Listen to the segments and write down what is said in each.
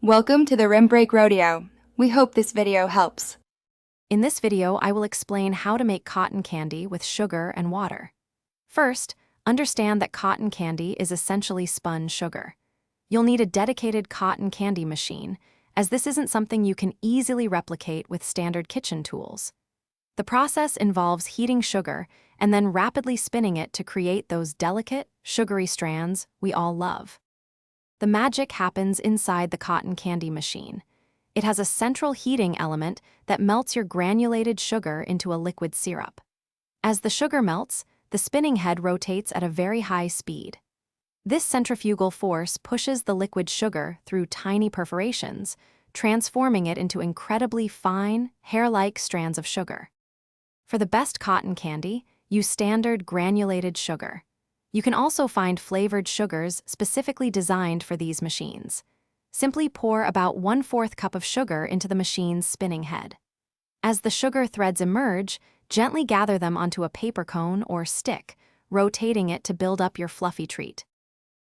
Welcome to the Rim Break Rodeo. We hope this video helps. In this video, I will explain how to make cotton candy with sugar and water. First, understand that cotton candy is essentially spun sugar. You'll need a dedicated cotton candy machine, as this isn't something you can easily replicate with standard kitchen tools. The process involves heating sugar and then rapidly spinning it to create those delicate, sugary strands we all love. The magic happens inside the cotton candy machine. It has a central heating element that melts your granulated sugar into a liquid syrup. As the sugar melts, the spinning head rotates at a very high speed. This centrifugal force pushes the liquid sugar through tiny perforations, transforming it into incredibly fine, hair-like strands of sugar. For the best cotton candy, use standard granulated sugar. You can also find flavored sugars specifically designed for these machines. Simply pour about 1/4 cup of sugar into the machine's spinning head. As the sugar threads emerge, gently gather them onto a paper cone or stick, rotating it to build up your fluffy treat.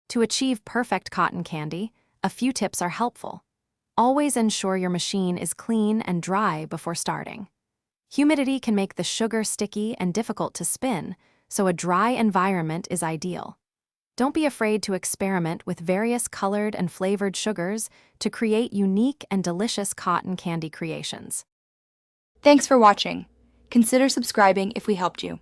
To achieve perfect cotton candy, a few tips are helpful. Always ensure your machine is clean and dry before starting. Humidity can make the sugar sticky and difficult to spin, so a dry environment is ideal. Don't be afraid to experiment with various colored and flavored sugars to create unique and delicious cotton candy creations. Thanks for watching. Consider subscribing if we helped you.